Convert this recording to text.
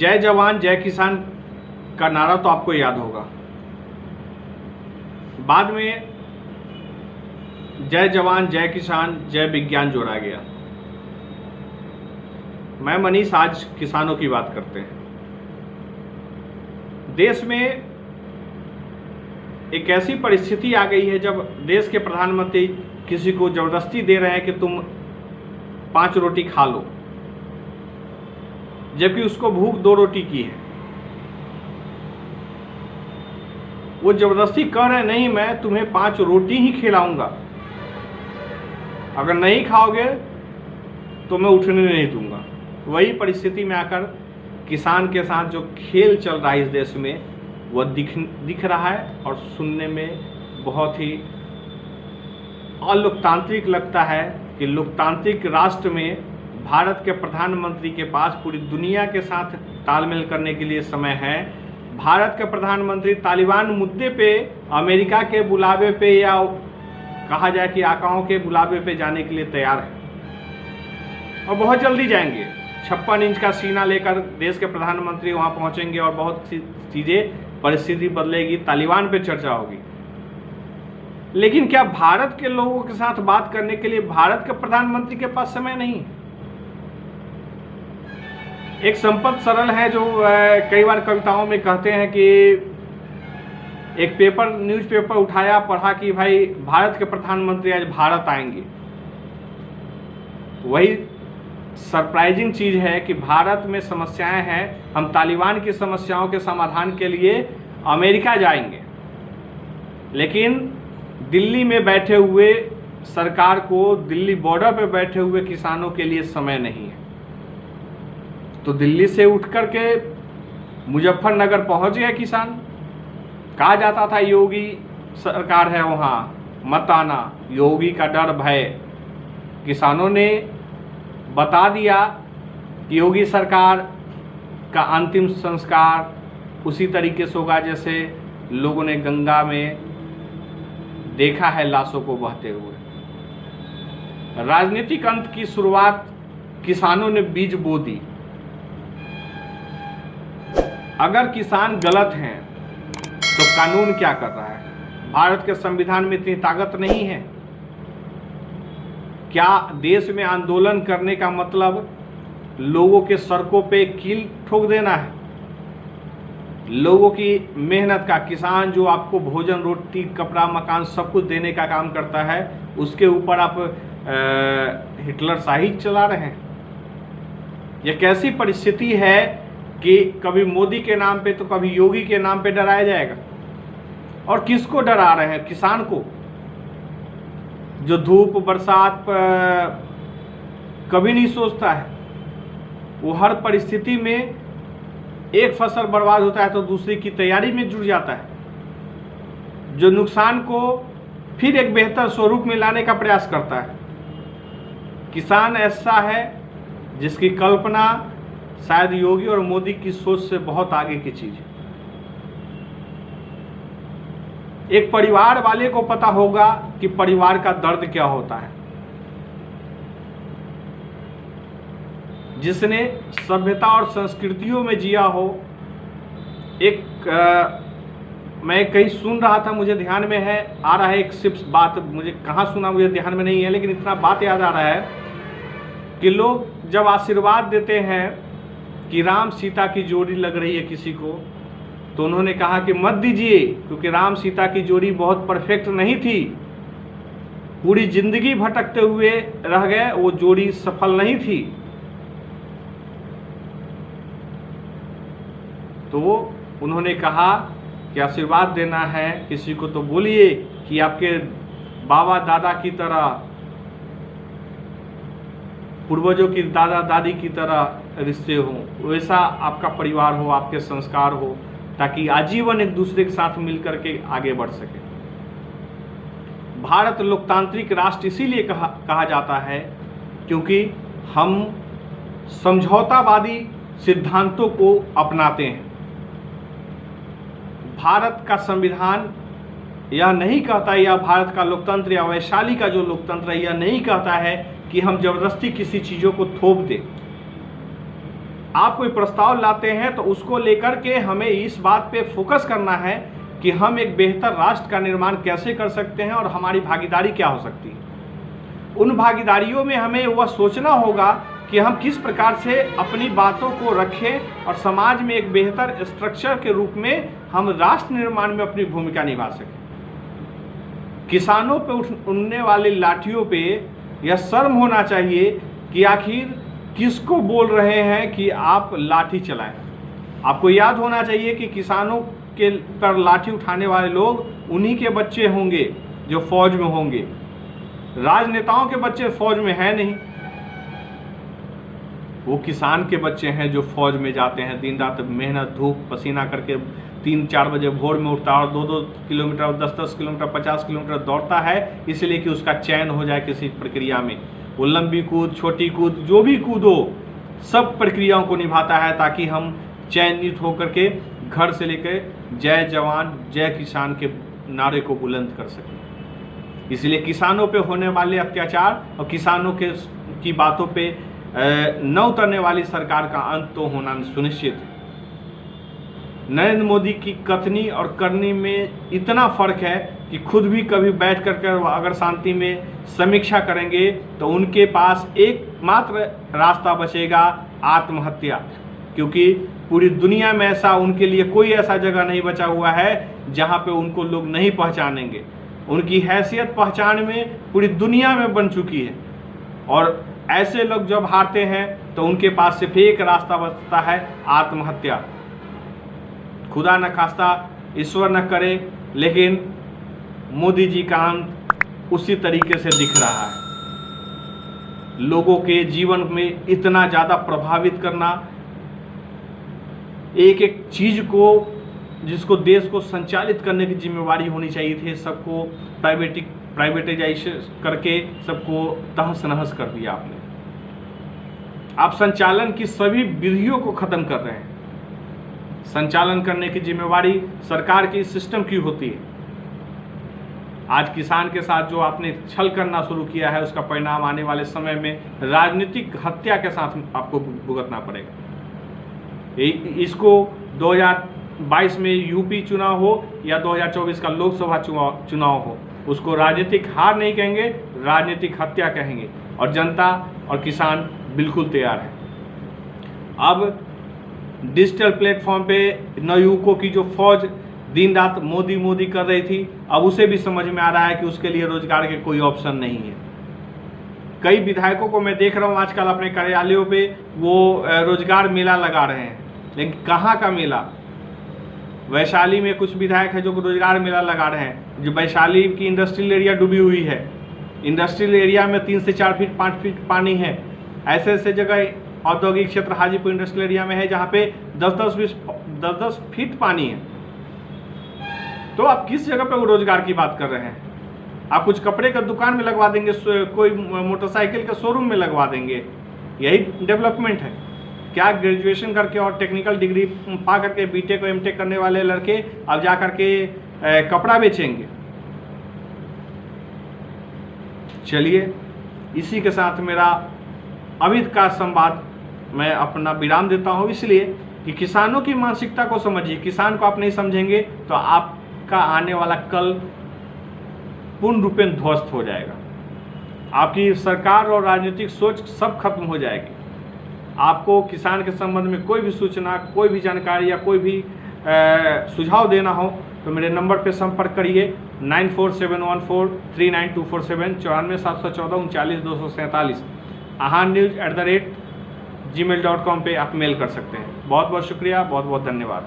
जय जवान जय किसान का नारा तो आपको याद होगा। बाद में जय जवान जय किसान जय विज्ञान जोड़ा गया। मैं मनीष आज किसानों की बात करते हैं। देश में एक ऐसी परिस्थिति आ गई है जब देश के प्रधानमंत्री किसी को जबरदस्ती दे रहे हैं कि तुम 5 रोटी खा लो, जबकि उसको भूख 2 रोटी की है। वो जबरदस्ती कह रहे हैं नहीं, मैं तुम्हें 5 रोटी ही खिलाऊंगा, अगर नहीं खाओगे तो मैं उठने नहीं दूंगा। वही परिस्थिति में आकर किसान के साथ जो खेल चल रहा है इस देश में, वह दिख रहा है और सुनने में बहुत ही अलोकतांत्रिक लगता है कि लोकतांत्रिक राष्ट्र में भारत के प्रधानमंत्री के पास पूरी दुनिया के साथ तालमेल करने के लिए समय है। भारत के प्रधानमंत्री तालिबान मुद्दे पे अमेरिका के बुलावे पे या कहा जाए कि आकाओं के बुलावे पे जाने के लिए तैयार है और बहुत जल्दी जाएंगे। 56 इंच का सीना लेकर देश के प्रधानमंत्री वहां पहुंचेंगे और बहुत सी चीज़ें, परिस्थिति बदलेगी, तालिबान पे चर्चा होगी। लेकिन क्या भारत के लोगों के साथ बात करने के लिए भारत के प्रधानमंत्री के पास समय नहीं? एक संपत सरल है जो कई बार कविताओं में कहते हैं कि एक न्यूज़पेपर उठाया, पढ़ा कि भाई भारत के प्रधानमंत्री आज भारत आएंगे। वही सरप्राइजिंग चीज़ है कि भारत में समस्याएं हैं, हम तालिबान की समस्याओं के समाधान के लिए अमेरिका जाएंगे, लेकिन दिल्ली में बैठे हुए सरकार को, दिल्ली बॉर्डर पर बैठे हुए किसानों के लिए समय नहीं है। तो दिल्ली से उठ कर के मुजफ्फरनगर पहुंच गए किसान। कहा जाता था योगी सरकार है वहाँ, मत आना, योगी का डर भय। किसानों ने बता दिया कि योगी सरकार का अंतिम संस्कार उसी तरीके से होगा जैसे लोगों ने गंगा में देखा है लाशों को बहते हुए। राजनीतिक अंत की शुरुआत किसानों ने बीज बो दी। अगर किसान गलत हैं तो कानून क्या कर रहा है? भारत के संविधान में इतनी ताकत नहीं है। क्या देश में आंदोलन करने का मतलब लोगों के सड़कों पे कील ठोक देना है? लोगों की मेहनत का, किसान जो आपको भोजन, रोटी, कपड़ा, मकान सब कुछ देने का काम करता है, उसके ऊपर आप हिटलर शाही चला रहे हैं। यह कैसी परिस्थिति है कि कभी मोदी के नाम पे तो कभी योगी के नाम पे डराया जाएगा। और किसको डरा रहे हैं? किसान को, जो धूप बरसात कभी नहीं सोचता है। वो हर परिस्थिति में एक फसल बर्बाद होता है तो दूसरी की तैयारी में जुट जाता है, जो नुकसान को फिर एक बेहतर स्वरूप में लाने का प्रयास करता है। किसान ऐसा है जिसकी कल्पना शायद योगी और मोदी की सोच से बहुत आगे की चीज है। एक परिवार वाले को पता होगा कि परिवार का दर्द क्या होता है। जिसने सभ्यता और संस्कृतियों में जिया हो। मैं कहीं सुन रहा था, मुझे ध्यान में है, आ रहा है एक सिर्फ बात, मुझे कहाँ सुना मुझे ध्यान में नहीं है, लेकिन इतना बात याद आ रहा है कि लोग जब आशीर्वाद देते हैं कि राम सीता की जोड़ी लग रही है किसी को, तो उन्होंने कहा कि मत दीजिए, क्योंकि राम सीता की जोड़ी बहुत परफेक्ट नहीं थी, पूरी जिंदगी भटकते हुए रह गए, वो जोड़ी सफल नहीं थी। तो उन्होंने कहा कि आशीर्वाद देना है किसी को तो बोलिए कि आपके बाबा दादा की तरह, पूर्वजों की दादा दादी की तरह रिश्ते हों, वैसा आपका परिवार हो, आपके संस्कार हो, ताकि आजीवन एक दूसरे के साथ मिलकर के आगे बढ़ सके। भारत लोकतांत्रिक राष्ट्र इसीलिए कहा जाता है क्योंकि हम समझौतावादी सिद्धांतों को अपनाते हैं। भारत का संविधान यह नहीं कहता, या भारत का लोकतंत्र या वैशाली का जो लोकतंत्र है यह नहीं कहता है कि हम जबरदस्ती किसी चीज़ों को थोप दें। आप कोई प्रस्ताव लाते हैं तो उसको लेकर के हमें इस बात पे फोकस करना है कि हम एक बेहतर राष्ट्र का निर्माण कैसे कर सकते हैं और हमारी भागीदारी क्या हो सकती है। उन भागीदारियों में हमें वह सोचना होगा कि हम किस प्रकार से अपनी बातों को रखें और समाज में एक बेहतर स्ट्रक्चर के रूप में हम राष्ट्र निर्माण में अपनी भूमिका निभा सकें। किसानों पे उड़ने वाली लाठियों पे यह शर्म होना चाहिए कि आखिर किसको बोल रहे हैं कि आप लाठी चलाएं। आपको याद होना चाहिए कि किसानों के पर लाठी उठाने वाले लोग उन्हीं के बच्चे होंगे जो फौज में होंगे। राजनेताओं के बच्चे फौज में हैं नहीं, वो किसान के बच्चे हैं जो फौज में जाते हैं, दिन रात मेहनत धूप पसीना करके 3-4 बजे भोर में उठता है और 2-2 किलोमीटर 10-10 किलोमीटर 50 किलोमीटर दौड़ता है, इसलिए कि उसका चयन हो जाए किसी प्रक्रिया में। वो लंबी कूद छोटी कूद जो भी कूद हो सब प्रक्रियाओं को निभाता है ताकि हम चयनित होकर के घर से लेकर जय जवान जय किसान के नारे को बुलंद कर सकें। इसलिए किसानों पे होने वाले अत्याचार और किसानों की बातों पे न उतरने वाली सरकार का अंत तो होना सुनिश्चित है। नरेंद्र मोदी की कथनी और करनी में इतना फर्क है कि खुद भी कभी बैठ कर अगर शांति में समीक्षा करेंगे तो उनके पास एकमात्र रास्ता बचेगा आत्महत्या, क्योंकि पूरी दुनिया में ऐसा उनके लिए कोई ऐसा जगह नहीं बचा हुआ है जहां पे उनको लोग नहीं पहचानेंगे। उनकी हैसियत पहचान में पूरी दुनिया में बन चुकी है और ऐसे लोग जब हारते हैं तो उनके पास सिर्फ एक रास्ता बचता है आत्महत्या। खुदा न खास्ता ईश्वर न करे, लेकिन मोदी जी का अंत उसी तरीके से दिख रहा है। लोगों के जीवन में इतना ज़्यादा प्रभावित करना, एक एक चीज़ को जिसको देश को संचालित करने की जिम्मेवारी होनी चाहिए थी, सबको प्राइवेटाइजेशन करके सबको तहस नहस कर दिया आपने। आप संचालन की सभी विधियों को ख़त्म कर रहे हैं। संचालन करने की जिम्मेवारी सरकार की सिस्टम की होती है। आज किसान के साथ जो आपने छल करना शुरू किया है उसका परिणाम आने वाले समय में राजनीतिक हत्या के साथ आपको भुगतना पड़ेगा। इसको 2022 में यूपी चुनाव हो या 2024 का लोकसभा चुनाव हो, उसको राजनीतिक हार नहीं कहेंगे, राजनीतिक हत्या कहेंगे। और जनता और किसान बिल्कुल तैयार है। अब डिजिटल प्लेटफॉर्म पे नवयुवकों की जो फौज दिन रात मोदी मोदी कर रही थी, अब उसे भी समझ में आ रहा है कि उसके लिए रोजगार के कोई ऑप्शन नहीं है। कई विधायकों को मैं देख रहा हूँ आजकल अपने कार्यालयों पे वो रोजगार मेला लगा रहे हैं, लेकिन कहाँ का मेला? वैशाली में कुछ विधायक है जो रोजगार मेला लगा रहे हैं। जो वैशाली की इंडस्ट्रियल एरिया डूबी हुई है, इंडस्ट्रियल एरिया में 3 से 4 फीट 5 फीट पानी है। ऐसे ऐसे जगह औद्योगिक क्षेत्र हाजीपुर इंडस्ट्रियल एरिया में है जहाँ पे 10-10 फीट पानी है। तो आप किस जगह पे वो रोजगार की बात कर रहे हैं? आप कुछ कपड़े का दुकान में लगवा देंगे, कोई मोटरसाइकिल के शोरूम में लगवा देंगे, यही डेवलपमेंट है क्या? ग्रेजुएशन करके और टेक्निकल डिग्री पा करके बीटेक और एमटेक करने वाले लड़के अब जा करके कपड़ा बेचेंगे? चलिए, इसी के साथ मेरा अभी का संवाद मैं अपना विराम देता हूँ, इसलिए कि किसानों की मानसिकता को समझिए। किसान को आप नहीं समझेंगे तो आपका आने वाला कल पूर्ण रूपेण ध्वस्त हो जाएगा। आपकी सरकार और राजनीतिक सोच सब खत्म हो जाएगी। आपको किसान के संबंध में कोई भी सूचना, कोई भी जानकारी या कोई भी सुझाव देना हो तो मेरे नंबर पर संपर्क करिए 9471439247 94 ahannews@gmail.com पे आप मेल कर सकते हैं। बहुत बहुत शुक्रिया, बहुत बहुत धन्यवाद।